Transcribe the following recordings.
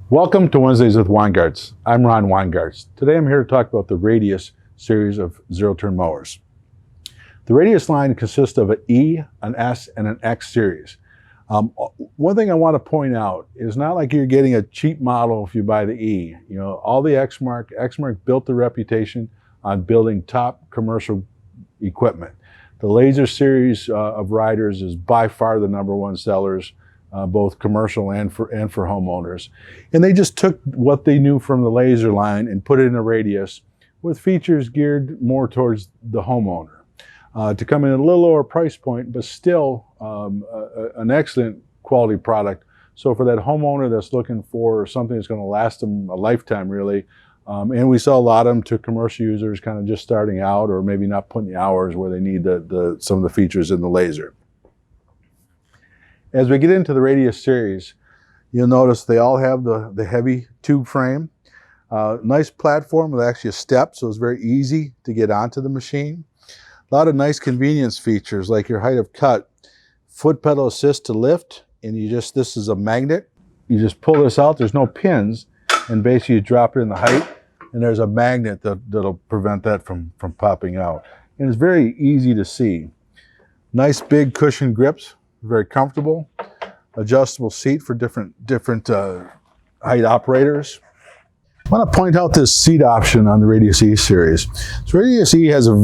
Welcome to Wednesdays with Weingartz. I'm Ron Weingartz. Today I'm here to talk about the Rdaius series of zero-turn mowers. The Rdaius line consists of an E, an S, and an X series. One thing I want to point out is not like you're getting a cheap model if you buy the E. You know, all the Exmark built the reputation on building top commercial equipment. The Lazer series of riders is by far the #1 sellers, both commercial and for homeowners. And they just took what they knew from the Lazer line and put it in a Rdaius with features geared more towards the homeowner. To come in at a little lower price point, but still an excellent quality product. So for that homeowner that's looking for something that's going to last them a lifetime, really, and we sell a lot of them to commercial users kind of just starting out or maybe not putting the hours where they need some of the features in the Lazer. As we get into the Rdaius series, you'll notice they all have the heavy tube frame. Nice platform with actually a step, so it's very easy to get onto the machine. A lot of nice convenience features like your height of cut, foot pedal assist to lift, and this is a magnet. You just pull this out, there's no pins, and basically you drop it in the height, and there's a magnet that'll prevent that from popping out. And it's very easy to see. Nice big cushion grips, very comfortable. Adjustable seat for different height operators. I want to point out this seat option on the Rdaius E series. So Rdaius E has a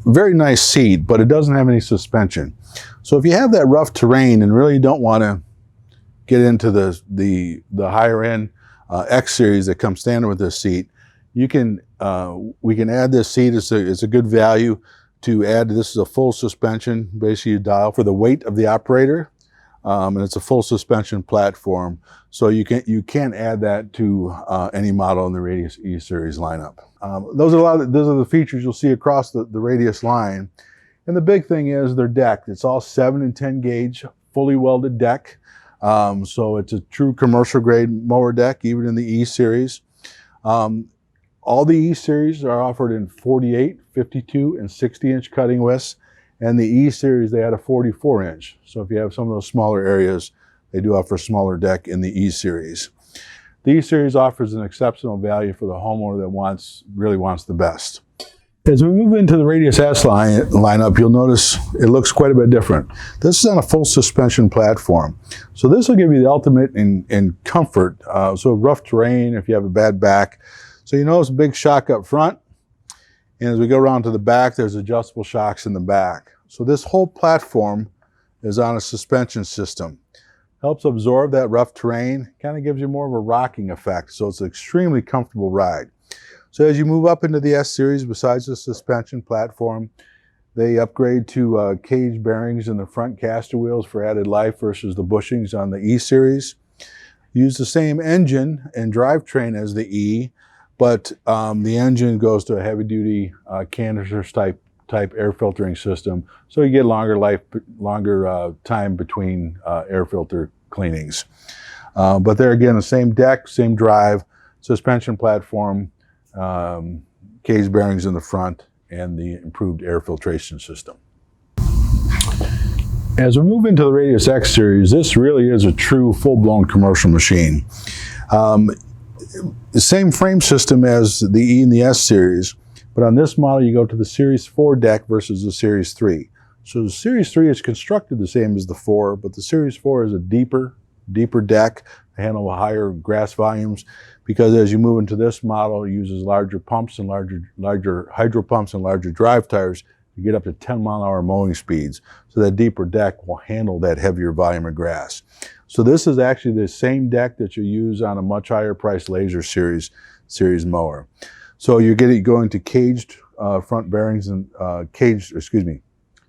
very nice seat, but it doesn't have any suspension. So if you have that rough terrain and really don't want to get into the higher end X series that comes standard with this seat, we can add this seat. It's a good value to add. This is a full suspension, basically you dial for the weight of the operator. And it's a full suspension platform, so you can add that to any model in the Rdaius E series lineup. Those are the features you'll see across the Rdaius line. And the big thing is their deck. It's all 7 and 10 gauge, fully welded deck. So it's a true commercial grade mower deck, even in the E series. All the E series are offered in 48, 52, and 60-inch cutting widths. And the E series, they had a 44-inch. So if you have some of those smaller areas, they do offer a smaller deck in the E series. The E series offers an exceptional value for the homeowner that really wants the best. As we move into the Rdaius S lineup, you'll notice it looks quite a bit different. This is on a full suspension platform. So this will give you the ultimate in comfort. So rough terrain, if you have a bad back. So you notice a big shock up front. And as we go around to the back, there's adjustable shocks in the back. So this whole platform is on a suspension system. Helps absorb that rough terrain, kind of gives you more of a rocking effect. So it's an extremely comfortable ride. So as you move up into the S series, besides the suspension platform, they upgrade to cage bearings in the front caster wheels for added life versus the bushings on the E series. Use the same engine and drivetrain as the E, but the engine goes to a heavy-duty canister type air filtering system, so you get longer time between air filter cleanings. But there again, the same deck, same drive, suspension platform, cage bearings in the front, and the improved air filtration system. As we move into the Rdaius X series, this really is a true full-blown commercial machine. The same frame system as the E and the S series, but on this model you go to the Series 4 deck versus the Series 3. So the Series 3 is constructed the same as the 4, but the Series 4 is a deeper deck to handle higher grass volumes, because as you move into this model, it uses larger pumps and larger hydro pumps and larger drive tires to get up to 10-mile-an-hour mowing speeds. So that deeper deck will handle that heavier volume of grass. So this is actually the same deck that you use on a much higher priced Lazer series mower. So you're going to caged front bearings and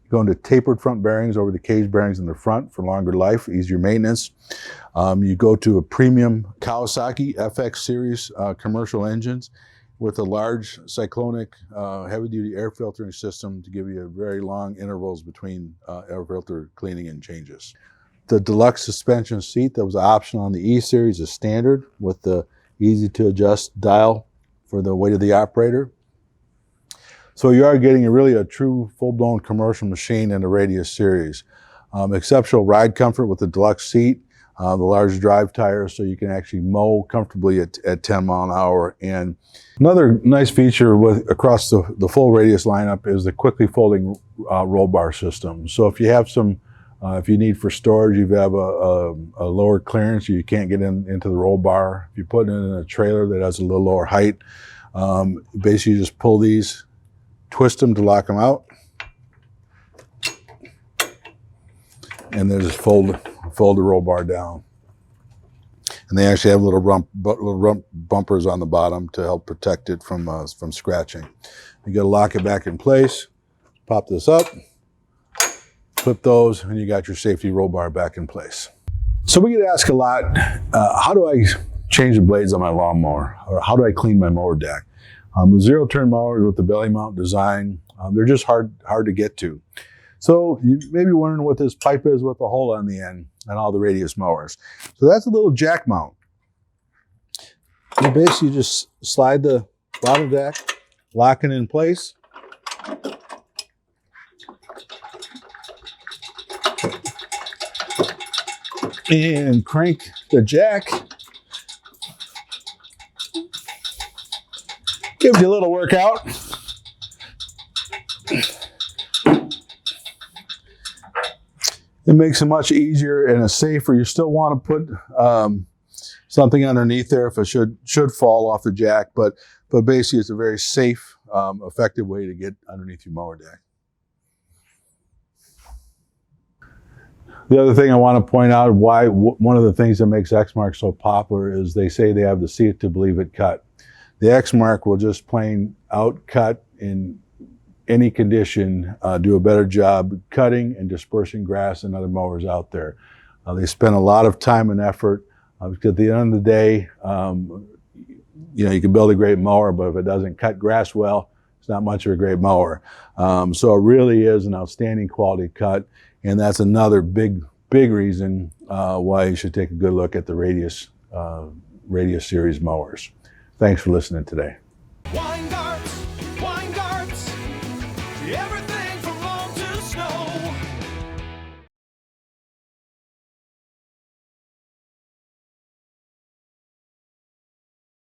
going to tapered front bearings over the cage bearings in the front for longer life, easier maintenance. You go to a premium Kawasaki FX series commercial engines with a large cyclonic heavy-duty air filtering system to give you very long intervals between air filter cleaning and changes. The deluxe suspension seat that was optional on the E series is standard with the easy-to-adjust dial for the weight of the operator. So you are getting a true full-blown commercial machine in the Rdaius series. Exceptional ride comfort with the deluxe seat. the large drive tires, so you can actually mow comfortably at 10 mile an hour. And another nice feature across the full Rdaius lineup is the quickly folding roll bar system. So if you have if you need for storage, you have a lower clearance, you can't get into the roll bar. If you put it in a trailer that has a little lower height, basically you just pull these, twist them to lock them out, and then just fold the roll bar down. And they actually have little rump bumpers on the bottom to help protect it from scratching. You got to lock it back in place, pop this up, flip those, and you got your safety roll bar back in place. So we get asked a lot, how do I change the blades on my lawnmower? Or how do I clean my mower deck? The zero-turn mowers with the belly mount design, they're just hard to get to. So you may be wondering what this pipe is with the hole on the end on all the Rdaius mowers. So that's a little jack mount. You basically just slide the bottom jack, lock it in place. And crank the jack. Gives you a little workout. It makes it much easier and it's safer. You still want to put something underneath there if it should fall off the jack, but basically it's a very safe, effective way to get underneath your mower deck. The other thing I want to point out, one of the things that makes Exmark so popular is they say they have the see it to believe it cut. The Exmark will just plain out cut in any condition, do a better job cutting and dispersing grass than other mowers out there. They spend a lot of time and effort, because at the end of the day, you can build a great mower, but if it doesn't cut grass well, it's not much of a great mower. So it really is an outstanding quality cut, and that's another big reason why you should take a good look at the Rdaius series mowers. Thanks for listening today. Weingartz, everything.